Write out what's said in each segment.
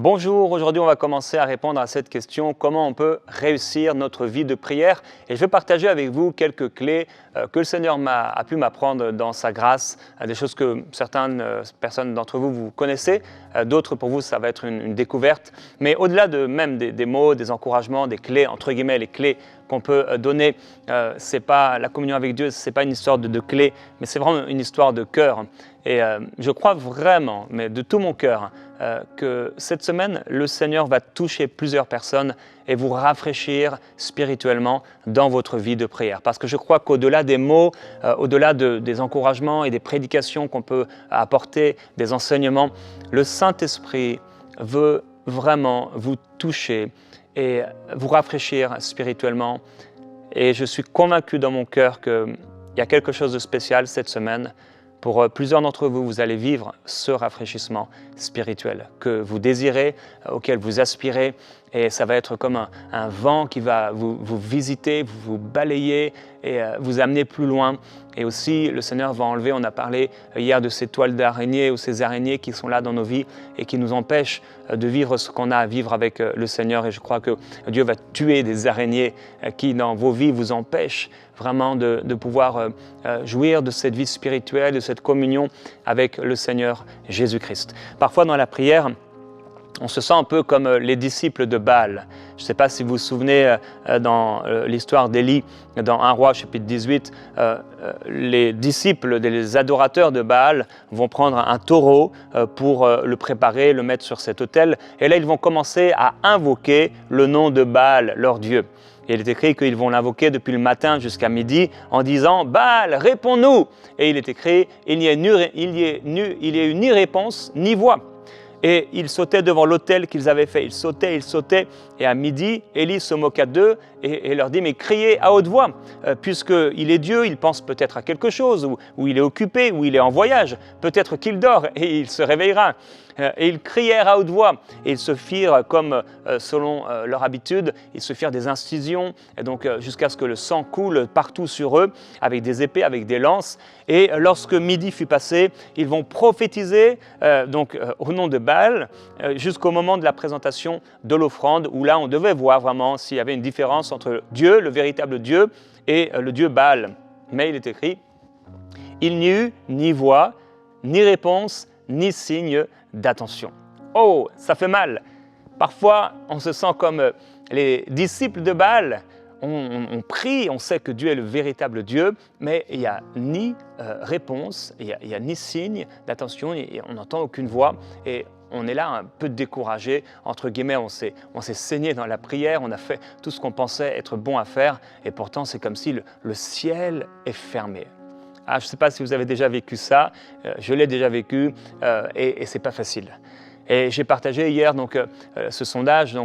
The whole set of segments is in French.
Bonjour, aujourd'hui on va commencer à répondre à cette question, comment on peut réussir notre vie de prière. Et je vais partager avec vous quelques clés que le Seigneur a pu m'apprendre dans sa grâce, des choses que certaines personnes d'entre vous, vous connaissez, d'autres pour vous ça va être une découverte. Mais au-delà de même des mots, des encouragements, des clés, entre guillemets les clés qu'on peut donner, c'est pas la communion avec Dieu, c'est pas une histoire de clés, mais c'est vraiment une histoire de cœur. Et je crois vraiment, mais de tout mon cœur, que cette semaine, le Seigneur va toucher plusieurs personnes et vous rafraîchir spirituellement dans votre vie de prière. Parce que je crois qu'au-delà des mots, au-delà des encouragements et des prédications qu'on peut apporter, des enseignements, le Saint-Esprit veut vraiment vous toucher et vous rafraîchir spirituellement. Et je suis convaincu dans mon cœur qu'il y a quelque chose de spécial cette semaine. Pour plusieurs d'entre vous, vous allez vivre ce rafraîchissement spirituel que vous désirez, auquel vous aspirez. Et ça va être comme un vent qui va vous visiter, vous balayer et vous amener plus loin. Et aussi, le Seigneur va enlever, on a parlé hier de ces toiles d'araignées ou ces araignées qui sont là dans nos vies et qui nous empêchent de vivre ce qu'on a à vivre avec le Seigneur. Et je crois que Dieu va tuer des araignées qui, dans vos vies, vous empêchent vraiment de pouvoir jouir de cette vie spirituelle, de cette communion avec le Seigneur Jésus-Christ. Parfois, dans la prière, on se sent un peu comme les disciples de Baal. Je ne sais pas si vous vous souvenez dans l'histoire d'Élie, dans 1 Roi chapitre 18, les disciples, les adorateurs de Baal vont prendre un taureau pour le préparer, le mettre sur cet autel. Et là, ils vont commencer à invoquer le nom de Baal, leur Dieu. Et il est écrit qu'ils vont l'invoquer depuis le matin jusqu'à midi en disant « Baal, réponds-nous » Et il est écrit « Il n'y a eu ni réponse ni voix ». Et ils sautaient devant l'autel qu'ils avaient fait. Ils sautaient. Et à midi, Élie se moqua d'eux et leur dit « Mais criez à haute voix, puisqu'il est Dieu, il pense peut-être à quelque chose, ou il est occupé, ou il est en voyage. Peut-être qu'il dort et il se réveillera. » Et ils crièrent à haute voix. Et ils se firent, comme selon leur habitude, ils se firent des incisions, et donc jusqu'à ce que le sang coule partout sur eux, avec des épées, avec des lances. Et lorsque midi fut passé, ils vont prophétiser au nom de Baal, jusqu'au moment de la présentation de l'offrande, où là on devait voir vraiment s'il y avait une différence entre Dieu, le véritable Dieu, et le Dieu Baal. Mais il est écrit, il n'y eut ni voix, ni réponse, ni signe d'attention. Oh, ça fait mal. Parfois, on se sent comme les disciples de Baal. On prie, on sait que Dieu est le véritable Dieu, mais il n'y a ni réponse, il n'y a ni signe d'attention, et on n'entend aucune voix. Et on est là un peu découragé, entre guillemets, on s'est saigné dans la prière, on a fait tout ce qu'on pensait être bon à faire, et pourtant c'est comme si le ciel est fermé. Ah, je ne sais pas si vous avez déjà vécu ça, je l'ai déjà vécu et ce n'est pas facile. Et j'ai partagé hier ce sondage,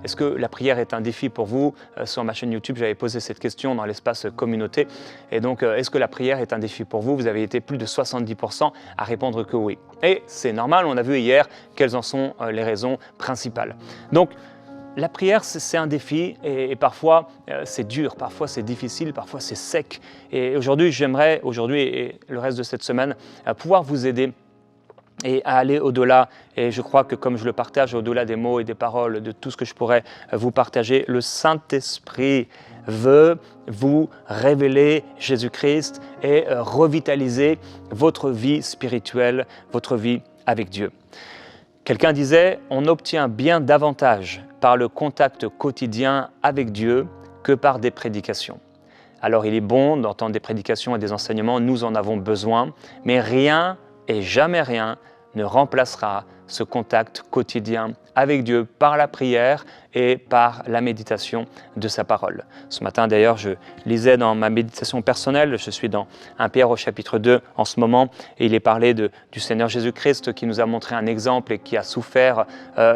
est-ce que la prière est un défi pour vous? Sur ma chaîne YouTube, j'avais posé cette question dans l'espace communauté. Et donc, est-ce que la prière est un défi pour vous? Vous avez été plus de 70% à répondre que oui. Et c'est normal, on a vu hier quelles en sont les raisons principales. Donc, la prière, c'est un défi et parfois c'est dur, parfois c'est difficile, parfois c'est sec. Et aujourd'hui, j'aimerais, et le reste de cette semaine, pouvoir vous aider et à aller au-delà. Et je crois que comme je le partage, au-delà des mots et des paroles, de tout ce que je pourrais vous partager, le Saint-Esprit veut vous révéler Jésus-Christ et revitaliser votre vie spirituelle, votre vie avec Dieu. Quelqu'un disait, on obtient bien davantage par le contact quotidien avec Dieu que par des prédications. Alors il est bon d'entendre des prédications et des enseignements, nous en avons besoin, mais rien et jamais rien ne remplacera ce contact quotidien avec Dieu par la prière et par la méditation de sa parole. Ce matin d'ailleurs, je lisais dans ma méditation personnelle, je suis dans 1 Pierre au chapitre 2 en ce moment, et il est parlé du Seigneur Jésus-Christ qui nous a montré un exemple et qui a souffert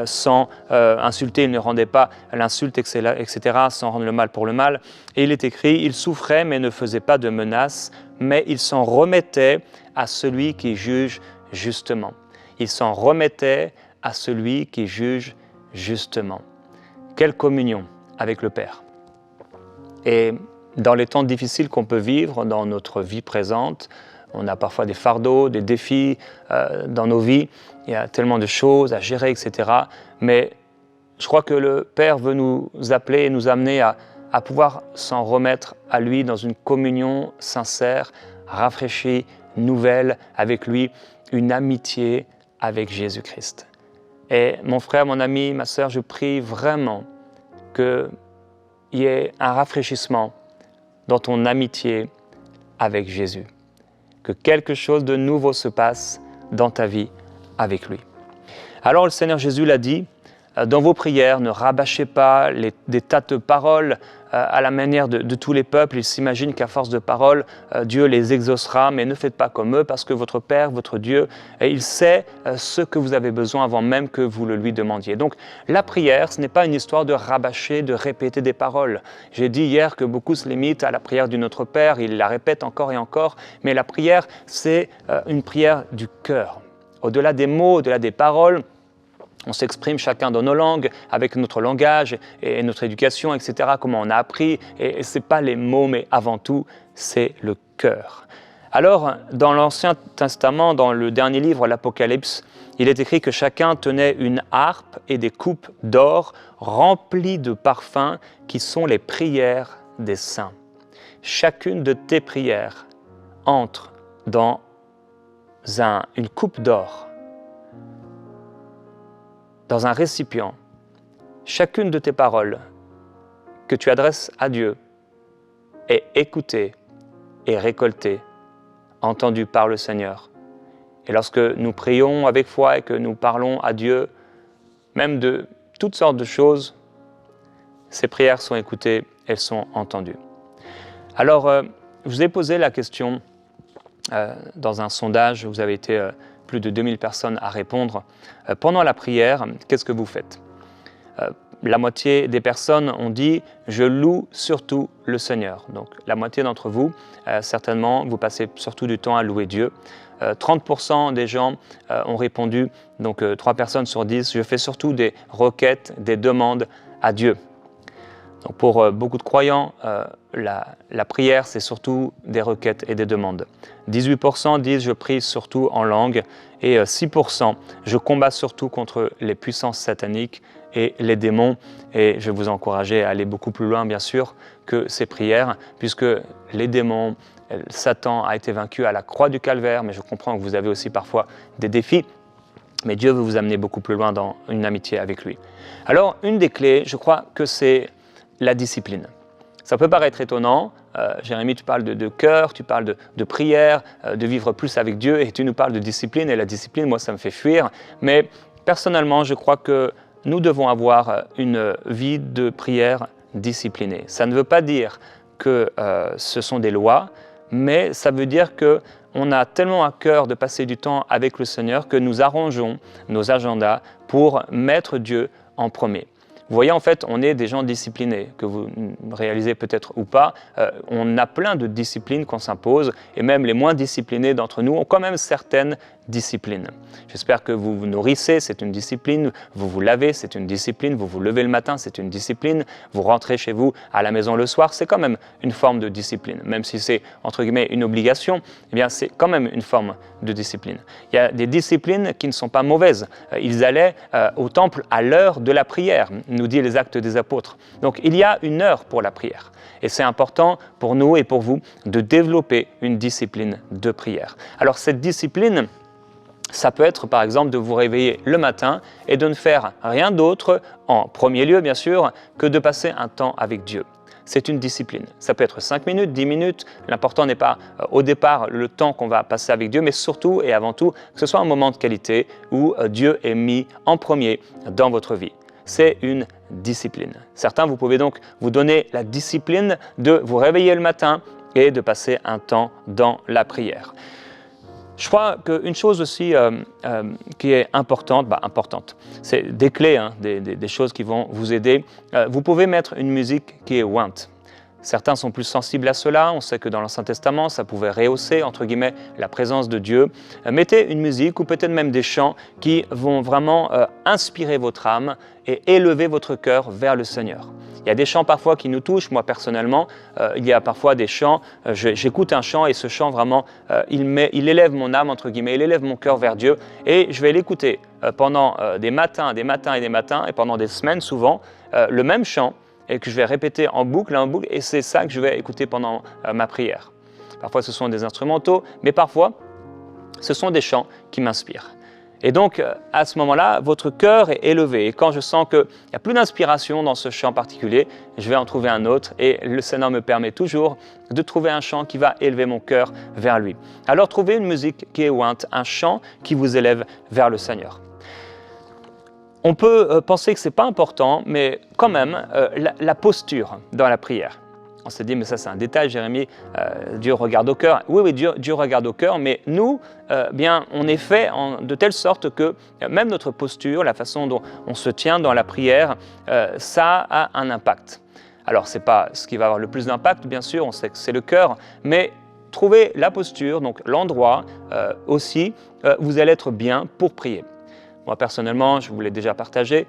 sans insulter, il ne rendait pas l'insulte, etc., sans rendre le mal pour le mal. Et il est écrit, il souffrait mais ne faisait pas de menaces, mais il s'en remettait à celui qui juge justement. Il s'en remettait à celui qui juge justement. Quelle communion avec le Père. Et dans les temps difficiles qu'on peut vivre dans notre vie présente, On a parfois des fardeaux, des défis dans nos vies. Il y a tellement de choses à gérer, etc. Mais je crois que le Père veut nous appeler et nous amener à pouvoir s'en remettre à lui dans une communion sincère, rafraîchie, nouvelle avec lui, une amitié avec Jésus-Christ. Et mon frère, mon ami, ma sœur, je prie vraiment qu'il y ait un rafraîchissement dans ton amitié avec Jésus. Que quelque chose de nouveau se passe dans ta vie avec lui. Alors le Seigneur Jésus l'a dit, dans vos prières, ne rabâchez pas des tas de paroles à la manière de tous les peuples. Ils s'imaginent qu'à force de paroles, Dieu les exaucera, mais ne faites pas comme eux, parce que votre Père, votre Dieu, il sait ce que vous avez besoin avant même que vous le lui demandiez. Donc la prière, ce n'est pas une histoire de rabâcher, de répéter des paroles. J'ai dit hier que beaucoup se limitent à la prière du Notre Père, ils la répètent encore et encore, mais la prière, c'est une prière du cœur. Au-delà des mots, au-delà des paroles, on s'exprime chacun dans nos langues, avec notre langage et notre éducation, etc., comment on a appris. Et ce n'est pas les mots, mais avant tout, c'est le cœur. Alors, dans l'Ancien Testament, dans le dernier livre, l'Apocalypse, il est écrit que chacun tenait une harpe et des coupes d'or remplies de parfums qui sont les prières des saints. Chacune de tes prières entre dans une coupe d'or, dans un récipient. Chacune de tes paroles que tu adresses à Dieu est écoutée et récoltée, entendue par le Seigneur. Et lorsque nous prions avec foi et que nous parlons à Dieu, même de toutes sortes de choses, ces prières sont écoutées, elles sont entendues. Alors, je vous ai posé la question dans un sondage, vous avez été plus de 2000 personnes à répondre. Pendant la prière, qu'est-ce que vous faites? La moitié des personnes ont dit « je loue surtout le Seigneur ». Donc la moitié d'entre vous, certainement, vous passez surtout du temps à louer Dieu. 30% des gens ont répondu, donc 3 personnes sur 10, « je fais surtout des requêtes, des demandes à Dieu ». Donc pour beaucoup de croyants, la prière, c'est surtout des requêtes et des demandes. 18% disent « je prie surtout en langue » et 6% « je combats surtout contre les puissances sataniques et les démons ». Et je vais vous encourager à aller beaucoup plus loin, bien sûr, que ces prières, puisque les démons, Satan a été vaincu à la croix du Calvaire, mais je comprends que vous avez aussi parfois des défis. Mais Dieu veut vous amener beaucoup plus loin dans une amitié avec lui. Alors, une des clés, je crois que c'est la discipline. Ça peut paraître étonnant, Jérémie, tu parles de cœur, tu parles de prière, de vivre plus avec Dieu, et tu nous parles de discipline, et la discipline, moi, ça me fait fuir. Mais personnellement, je crois que nous devons avoir une vie de prière disciplinée. Ça ne veut pas dire que ce sont des lois, mais ça veut dire qu'on a tellement à cœur de passer du temps avec le Seigneur que nous arrangeons nos agendas pour mettre Dieu en premier. Vous voyez, en fait, on est des gens disciplinés, que vous réalisez peut-être ou pas. On a plein de disciplines qu'on s'impose, et même les moins disciplinés d'entre nous ont quand même certaines disciplines. J'espère que vous vous nourrissez, c'est une discipline, vous vous lavez, c'est une discipline, vous vous levez le matin, c'est une discipline, vous rentrez chez vous à la maison le soir, c'est quand même une forme de discipline. Même si c'est, entre guillemets, une obligation, eh bien, c'est quand même une forme de discipline. Il y a des disciplines qui ne sont pas mauvaises. Ils allaient au temple à l'heure de la prière, nous dit les Actes des Apôtres. Donc il y a une heure pour la prière. Et c'est important pour nous et pour vous de développer une discipline de prière. Alors cette discipline, ça peut être par exemple de vous réveiller le matin et de ne faire rien d'autre, en premier lieu bien sûr, que de passer un temps avec Dieu. C'est une discipline. Ça peut être 5 minutes, 10 minutes. L'important n'est pas au départ le temps qu'on va passer avec Dieu, mais surtout et avant tout que ce soit un moment de qualité où Dieu est mis en premier dans votre vie. C'est une discipline. Certains, vous pouvez donc vous donner la discipline de vous réveiller le matin et de passer un temps dans la prière. Je crois qu'une chose aussi qui est importante, c'est des clés, des choses qui vont vous aider. Vous pouvez mettre une musique qui est want. Certains sont plus sensibles à cela. On sait que dans l'Ancien Testament, ça pouvait rehausser, entre guillemets, la présence de Dieu. Mettez une musique ou peut-être même des chants qui vont vraiment inspirer votre âme et élever votre cœur vers le Seigneur. Il y a des chants parfois qui nous touchent. Moi, personnellement, il y a parfois des chants, j'écoute un chant et ce chant vraiment, il élève mon âme, entre guillemets, il élève mon cœur vers Dieu et je vais l'écouter pendant des matins et pendant des semaines souvent, le même chant, et que je vais répéter en boucle, et c'est ça que je vais écouter pendant ma prière. Parfois, ce sont des instrumentaux, mais parfois, ce sont des chants qui m'inspirent. Et donc, à ce moment-là, votre cœur est élevé. Et quand je sens qu'il n'y a plus d'inspiration dans ce chant particulier, je vais en trouver un autre. Et le Seigneur me permet toujours de trouver un chant qui va élever mon cœur vers lui. Alors, trouvez une musique qui est ointe, un chant qui vous élève vers le Seigneur. On peut penser que ce n'est pas important, mais quand même, la posture dans la prière. On se dit, mais ça c'est un détail, Jérémie, Dieu regarde au cœur. Oui, Dieu regarde au cœur, mais nous, bien, on est fait de telle sorte que même notre posture, la façon dont on se tient dans la prière, ça a un impact. Alors, ce n'est pas ce qui va avoir le plus d'impact, bien sûr, on sait que c'est le cœur, mais trouvez la posture, donc l'endroit aussi, vous allez être bien pour prier. Moi, personnellement, je vous l'ai déjà partagé,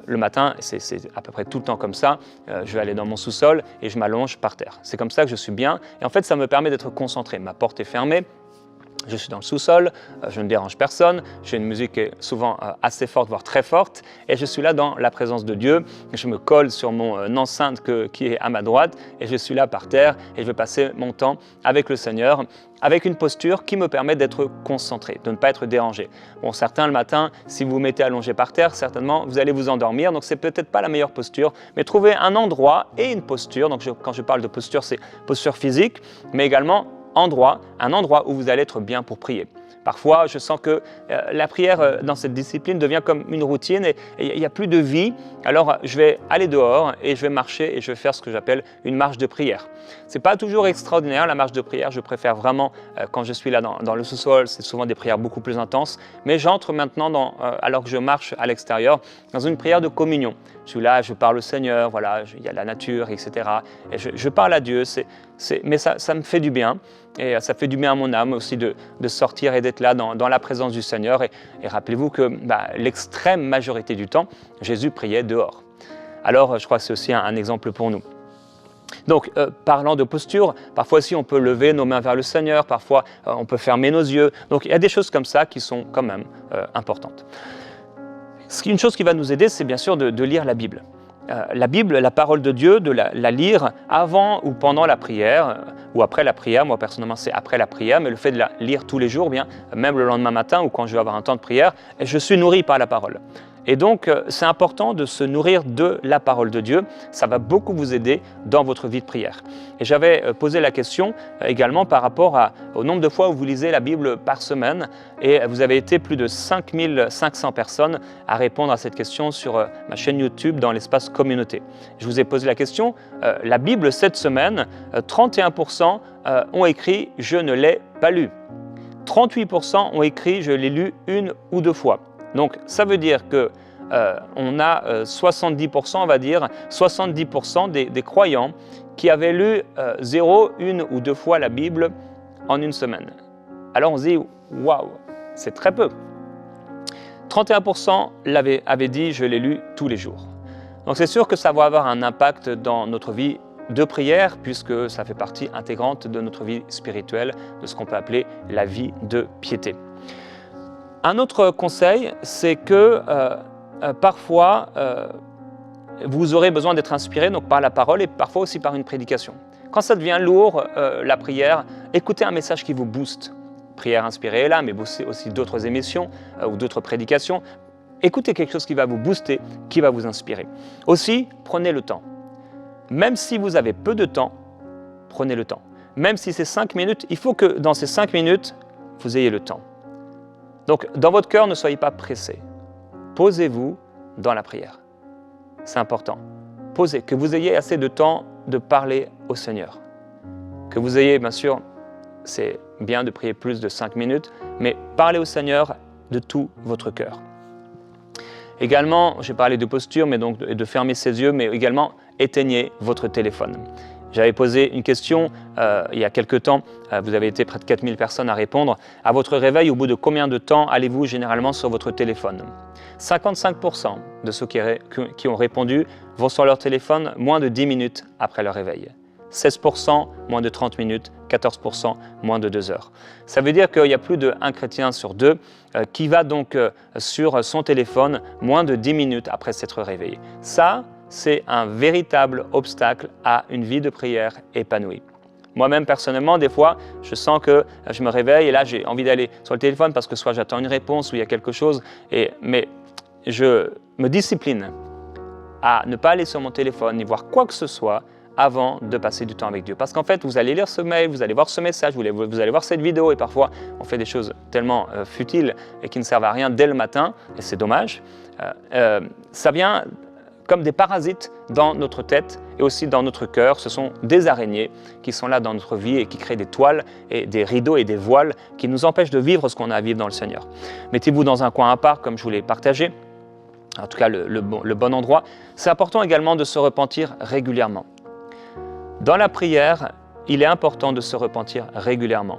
le matin, c'est à peu près tout le temps comme ça, je vais aller dans mon sous-sol et je m'allonge par terre. C'est comme ça que je suis bien et en fait, ça me permet d'être concentré. Ma porte est fermée, je suis dans le sous-sol, je ne dérange personne, j'ai une musique qui est souvent assez forte, voire très forte, et je suis là dans la présence de Dieu. Je me colle sur mon enceinte qui est à ma droite, et je suis là par terre, et je vais passer mon temps avec le Seigneur, avec une posture qui me permet d'être concentré, de ne pas être dérangé. Bon, certains le matin, si vous vous mettez allongé par terre, certainement vous allez vous endormir, donc c'est peut-être pas la meilleure posture, mais trouvez un endroit et une posture. Donc quand je parle de posture, c'est posture physique, mais également un endroit où vous allez être bien pour prier. Parfois, je sens que la prière dans cette discipline devient comme une routine et il n'y a plus de vie. Alors, je vais aller dehors et je vais marcher et je vais faire ce que j'appelle une marche de prière. Ce n'est pas toujours extraordinaire, la marche de prière. Je préfère vraiment, quand je suis là dans le sous-sol, c'est souvent des prières beaucoup plus intenses. Mais j'entre maintenant, alors que je marche à l'extérieur, dans une prière de communion. Je suis là, je parle au Seigneur, voilà, il y a la nature, etc. Et je parle à Dieu, mais ça me fait du bien. Et ça fait du bien à mon âme aussi de sortir et d'être là dans la présence du Seigneur. Et rappelez-vous que l'extrême majorité du temps, Jésus priait dehors. Alors, je crois que c'est aussi un exemple pour nous. Donc, parlant de posture, parfois aussi on peut lever nos mains vers le Seigneur, parfois on peut fermer nos yeux. Donc, il y a des choses comme ça qui sont quand même importantes. Une chose qui va nous aider, c'est bien sûr de lire la Bible. La Bible, la parole de Dieu, de la lire avant ou pendant la prière ou après la prière. Moi, personnellement, c'est après la prière, mais le fait de la lire tous les jours, bien, même le lendemain matin ou quand je vais avoir un temps de prière, je suis nourri par la parole. Et donc, c'est important de se nourrir de la parole de Dieu. Ça va beaucoup vous aider dans votre vie de prière. Et j'avais posé la question également par rapport au nombre de fois où vous lisez la Bible par semaine. Et vous avez été plus de 5500 personnes à répondre à cette question sur ma chaîne YouTube dans l'espace communauté. Je vous ai posé la question, la Bible cette semaine, 31% ont écrit « je ne l'ai pas lu ». 38% ont écrit « je l'ai lu une ou deux fois ». Donc, ça veut dire que on a 70%, on va dire, 70% des croyants qui avaient lu 0, 1 ou 2 fois la Bible en une semaine. Alors on se dit, waouh, c'est très peu. 31% avaient dit, je l'ai lu tous les jours. Donc c'est sûr que ça va avoir un impact dans notre vie de prière, puisque ça fait partie intégrante de notre vie spirituelle, de ce qu'on peut appeler la vie de piété. Un autre conseil, c'est que parfois, vous aurez besoin d'être inspiré donc, par la parole et parfois aussi par une prédication. Quand ça devient lourd, la prière, écoutez un message qui vous booste. Prière inspirée est là, mais aussi d'autres émissions ou d'autres prédications. Écoutez quelque chose qui va vous booster, qui va vous inspirer. Aussi, prenez le temps. Même si vous avez peu de temps, prenez le temps. Même si c'est 5 minutes, il faut que dans ces 5 minutes, vous ayez le temps. Donc, dans votre cœur, ne soyez pas pressé. Posez-vous dans la prière. C'est important. Posez, que vous ayez assez de temps de parler au Seigneur. Que vous ayez, bien sûr, c'est bien de prier plus de 5 minutes, mais parlez au Seigneur de tout votre cœur. Également, j'ai parlé de posture, mais donc de fermer ses yeux, mais également éteignez votre téléphone. J'avais posé une question il y a quelque temps, vous avez été près de 4000 personnes à répondre. À votre réveil, au bout de combien de temps allez-vous généralement sur votre téléphone? 55% de ceux qui ont répondu vont sur leur téléphone moins de 10 minutes après leur réveil. 16% moins de 30 minutes, 14% moins de 2 heures. Ça veut dire qu'il y a plus d'un chrétien sur deux qui va donc sur son téléphone moins de 10 minutes après s'être réveillé. Ça, c'est un véritable obstacle à une vie de prière épanouie. Moi-même, personnellement, des fois, je sens que je me réveille et là, j'ai envie d'aller sur le téléphone parce que soit j'attends une réponse ou il y a quelque chose, mais je me discipline à ne pas aller sur mon téléphone ni voir quoi que ce soit avant de passer du temps avec Dieu. Parce qu'en fait, vous allez lire ce mail, vous allez voir ce message, vous allez voir cette vidéo et parfois, on fait des choses tellement futiles et qui ne servent à rien dès le matin, et c'est dommage. Ça vient comme des parasites dans notre tête et aussi dans notre cœur. Ce sont des araignées qui sont là dans notre vie et qui créent des toiles et des rideaux et des voiles qui nous empêchent de vivre ce qu'on a à vivre dans le Seigneur. Mettez-vous dans un coin à part, comme je vous l'ai partagé, en tout cas le bon endroit. C'est important également de se repentir régulièrement. Dans la prière, il est important de se repentir régulièrement.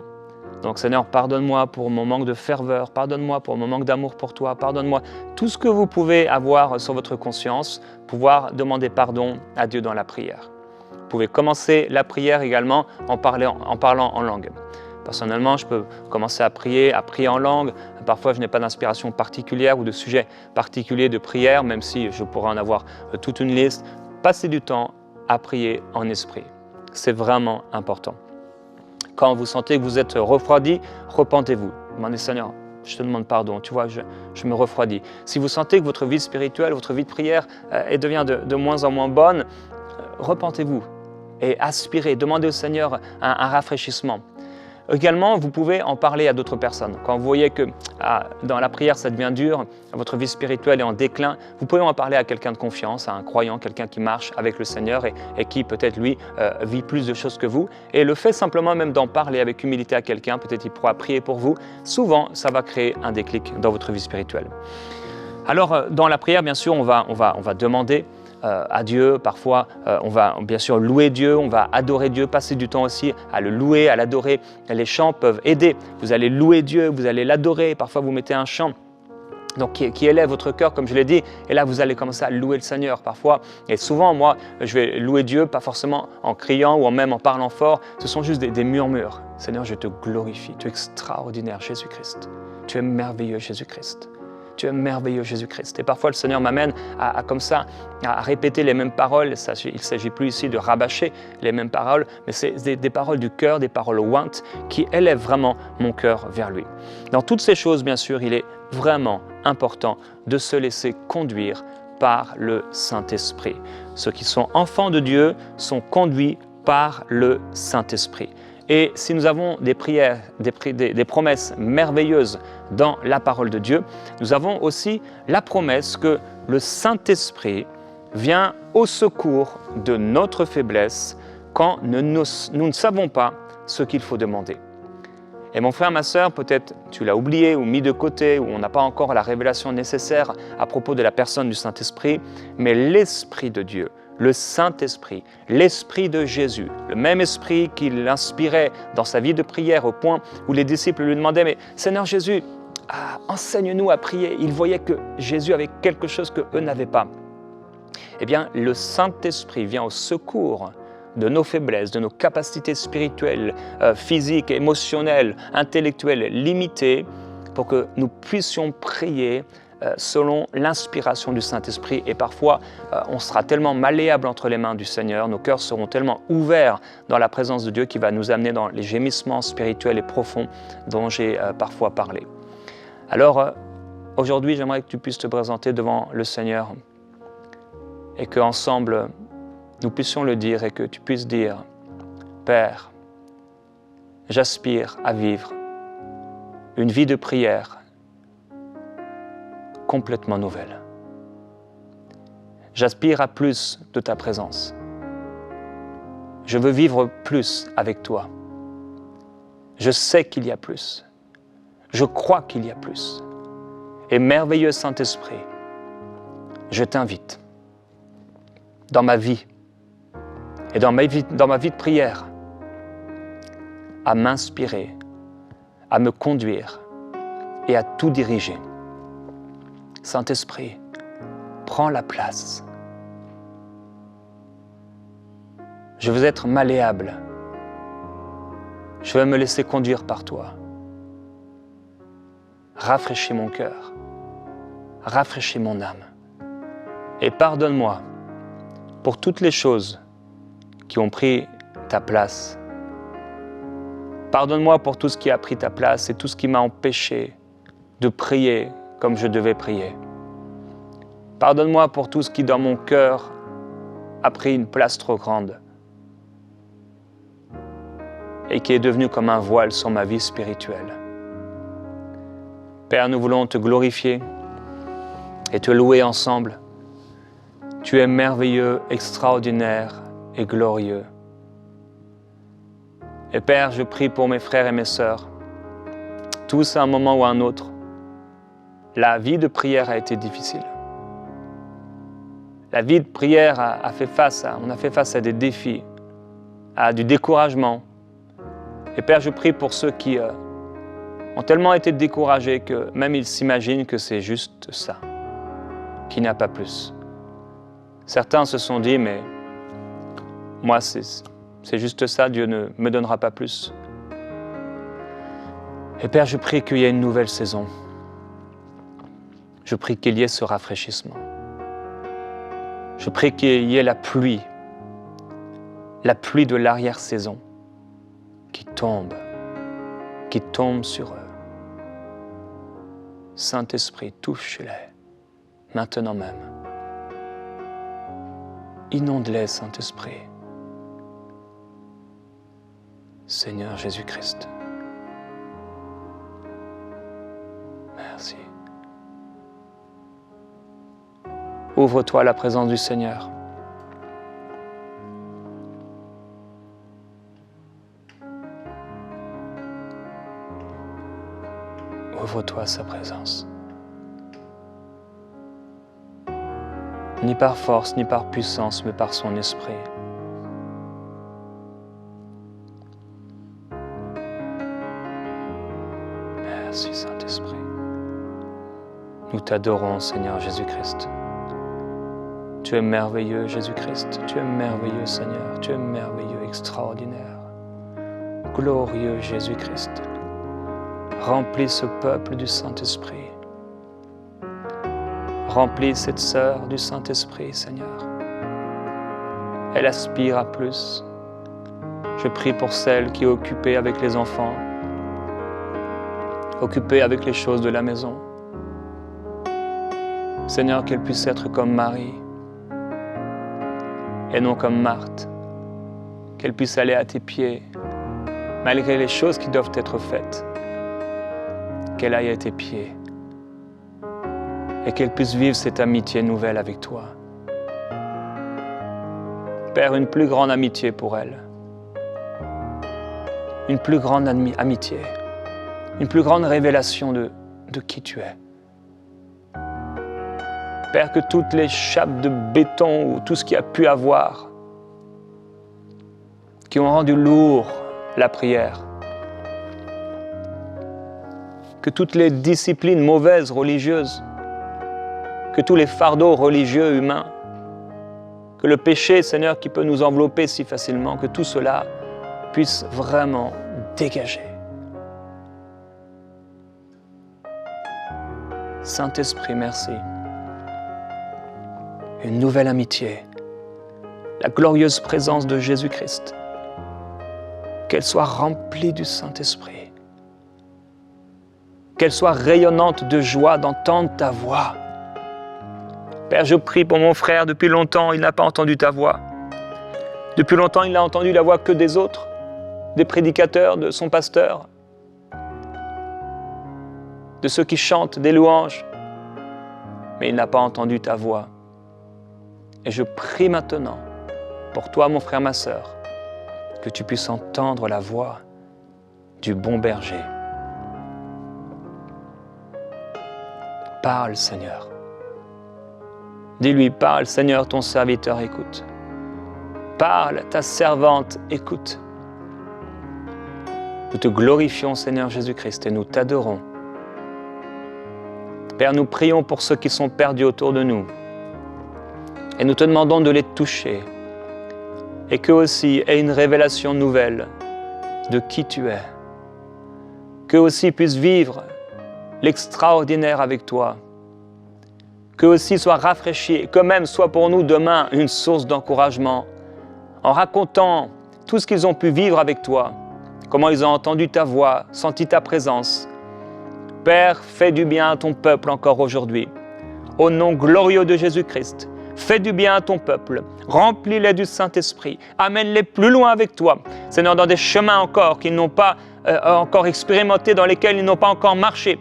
Donc Seigneur, pardonne-moi pour mon manque de ferveur, pardonne-moi pour mon manque d'amour pour toi, pardonne-moi tout ce que vous pouvez avoir sur votre conscience, pouvoir demander pardon à Dieu dans la prière. Vous pouvez commencer la prière également en parlant en langue. Personnellement, je peux commencer à prier en langue. Parfois, je n'ai pas d'inspiration particulière ou de sujet particulier de prière, même si je pourrais en avoir toute une liste. Passez du temps à prier en esprit. C'est vraiment important. Quand vous sentez que vous êtes refroidi, repentez-vous. Demandez Seigneur, je te demande pardon, tu vois, je me refroidis. Si vous sentez que votre vie spirituelle, votre vie de prière devient de moins en moins bonne, repentez-vous et aspirez, demandez au Seigneur un rafraîchissement. Également, vous pouvez en parler à d'autres personnes. Quand vous voyez que dans la prière, ça devient dur, votre vie spirituelle est en déclin, vous pouvez en parler à quelqu'un de confiance, à un croyant, quelqu'un qui marche avec le Seigneur et qui peut-être, lui, vit plus de choses que vous. Et le fait simplement même d'en parler avec humilité à quelqu'un, peut-être il pourra prier pour vous, souvent, ça va créer un déclic dans votre vie spirituelle. Alors, dans la prière, bien sûr, on va demander à Dieu, parfois on va bien sûr louer Dieu, on va adorer Dieu, passer du temps aussi à le louer, à l'adorer. Les chants peuvent aider, vous allez louer Dieu, vous allez l'adorer, parfois vous mettez un chant donc qui élève votre cœur comme je l'ai dit, et là vous allez commencer à louer le Seigneur parfois, et souvent moi je vais louer Dieu, pas forcément en criant ou même en parlant fort, ce sont juste des murmures. Seigneur, je te glorifie, tu es extraordinaire Jésus-Christ, tu es merveilleux Jésus-Christ. Tu es merveilleux Jésus-Christ. Et parfois le Seigneur m'amène à répéter les mêmes paroles. Il ne s'agit plus ici de rabâcher les mêmes paroles, mais c'est des paroles du cœur, des paroles ointes qui élèvent vraiment mon cœur vers lui. Dans toutes ces choses, bien sûr, il est vraiment important de se laisser conduire par le Saint-Esprit. Ceux qui sont enfants de Dieu sont conduits par le Saint-Esprit. Et si nous avons des prières, des promesses merveilleuses dans la parole de Dieu, nous avons aussi la promesse que le Saint-Esprit vient au secours de notre faiblesse quand nous ne savons pas ce qu'il faut demander. Et mon frère, ma sœur, peut-être tu l'as oublié ou mis de côté, ou on n'a pas encore la révélation nécessaire à propos de la personne du Saint-Esprit, mais l'Esprit de Dieu, le Saint-Esprit, l'Esprit de Jésus, le même Esprit qui l'inspirait dans sa vie de prière au point où les disciples lui demandaient « Mais Seigneur Jésus, enseigne-nous à prier ». Ils voyaient que Jésus avait quelque chose qu'eux n'avaient pas. Eh bien, le Saint-Esprit vient au secours de nos faiblesses, de nos capacités spirituelles, physiques, émotionnelles, intellectuelles limitées pour que nous puissions prier selon l'inspiration du Saint-Esprit. Et parfois, on sera tellement malléable entre les mains du Seigneur, nos cœurs seront tellement ouverts dans la présence de Dieu qui va nous amener dans les gémissements spirituels et profonds dont j'ai parfois parlé. Alors, aujourd'hui, j'aimerais que tu puisses te présenter devant le Seigneur et qu'ensemble, nous puissions le dire et que tu puisses dire « Père, j'aspire à vivre une vie de prière complètement nouvelle. J'aspire à plus de ta présence. Je veux vivre plus avec toi. Je sais qu'il y a plus. Je crois qu'il y a plus. Et merveilleux Saint-Esprit, je t'invite dans ma vie et dans ma vie de prière, à m'inspirer, à me conduire et à tout diriger. Saint-Esprit, prends la place. Je veux être malléable. Je veux me laisser conduire par toi. Rafraîchis mon cœur. Rafraîchis mon âme. Et pardonne-moi pour toutes les choses qui ont pris ta place. Pardonne-moi pour tout ce qui a pris ta place et tout ce qui m'a empêché de prier comme je devais prier. Pardonne-moi pour tout ce qui dans mon cœur a pris une place trop grande et qui est devenu comme un voile sur ma vie spirituelle. Père, nous voulons te glorifier et te louer ensemble. Tu es merveilleux, extraordinaire et glorieux. Et Père, je prie pour mes frères et mes sœurs, tous à un moment ou à un autre, la vie de prière a été difficile. La vie de prière on a fait face à des défis, à du découragement. Et Père, je prie pour ceux qui ont tellement été découragés que même ils s'imaginent que c'est juste ça, qu'il n'y a pas plus. Certains se sont dit, mais moi c'est juste ça, Dieu ne me donnera pas plus. Et Père, je prie qu'il y ait une nouvelle saison. Je prie qu'il y ait ce rafraîchissement. Je prie qu'il y ait la pluie de l'arrière-saison qui tombe sur eux. Saint-Esprit, touche-les, maintenant même. Inonde-les, Saint-Esprit. Seigneur Jésus-Christ. Merci. Ouvre-toi à la présence du Seigneur. Ouvre-toi à sa présence. Ni par force, ni par puissance, mais par son esprit. Merci Saint-Esprit. Nous t'adorons, Seigneur Jésus-Christ. Tu es merveilleux, Jésus-Christ. Tu es merveilleux, Seigneur. Tu es merveilleux, extraordinaire. Glorieux Jésus-Christ. Remplis ce peuple du Saint-Esprit. Remplis cette sœur du Saint-Esprit, Seigneur. Elle aspire à plus. Je prie pour celle qui est occupée avec les enfants, occupée avec les choses de la maison. Seigneur, qu'elle puisse être comme Marie et non comme Marthe. Qu'elle puisse aller à tes pieds, malgré les choses qui doivent être faites. Qu'elle aille à tes pieds et qu'elle puisse vivre cette amitié nouvelle avec toi. Père, une plus grande amitié pour elle. Une plus grande amitié. Une plus grande révélation de qui tu es. Père, que toutes les chapes de béton ou tout ce qu'il y a pu avoir qui ont rendu lourd la prière, que toutes les disciplines mauvaises religieuses, que tous les fardeaux religieux humains, que le péché, Seigneur, qui peut nous envelopper si facilement, que tout cela puisse vraiment dégager. Saint-Esprit, merci. Une nouvelle amitié, la glorieuse présence de Jésus-Christ, qu'elle soit remplie du Saint-Esprit, qu'elle soit rayonnante de joie d'entendre ta voix. Père, je prie pour mon frère, depuis longtemps, il n'a pas entendu ta voix. Depuis longtemps, il n'a entendu la voix que des autres, des prédicateurs, de son pasteur, de ceux qui chantent des louanges, mais il n'a pas entendu ta voix. Et je prie maintenant, pour toi, mon frère, ma sœur, que tu puisses entendre la voix du bon berger. Parle, Seigneur. Dis-lui, parle, Seigneur, ton serviteur écoute. parle, ta servante écoute. Nous te glorifions, Seigneur Jésus-Christ, et nous t'adorons. Père, nous prions pour ceux qui sont perdus autour de nous. Et nous te demandons de les toucher. Et qu'eux aussi aient une révélation nouvelle de qui tu es. Qu'eux aussi puissent vivre l'extraordinaire avec toi. Qu'eux aussi soient rafraîchis et que même soit pour nous demain une source d'encouragement en racontant tout ce qu'ils ont pu vivre avec toi, comment ils ont entendu ta voix, senti ta présence. Père, fais du bien à ton peuple encore aujourd'hui. Au nom glorieux de Jésus-Christ, fais du bien à ton peuple. Remplis-les du Saint-Esprit. Amène-les plus loin avec toi. Seigneur, dans des chemins encore qu'ils n'ont pas encore expérimentés, dans lesquels ils n'ont pas encore marché.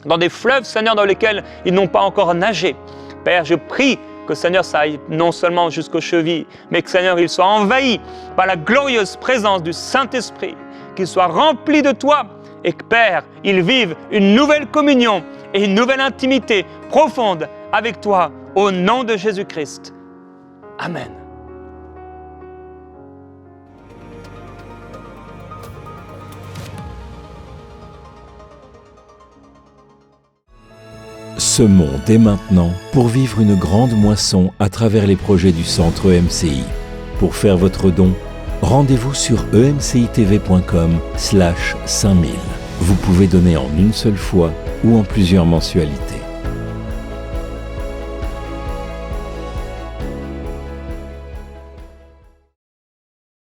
Dans des fleuves, Seigneur, dans lesquels ils n'ont pas encore nagé. Père, je prie que, Seigneur, ça aille non seulement jusqu'aux chevilles, mais que, Seigneur, ils soient envahis par la glorieuse présence du Saint-Esprit, qu'ils soient remplis de toi et que, Père, ils vivent une nouvelle communion et une nouvelle intimité profonde avec toi, au nom de Jésus-Christ. Amen. Semons dès maintenant pour vivre une grande moisson à travers les projets du Centre EMCI. Pour faire votre don, rendez-vous sur emcitv.com/5000. Vous pouvez donner en une seule fois ou en plusieurs mensualités.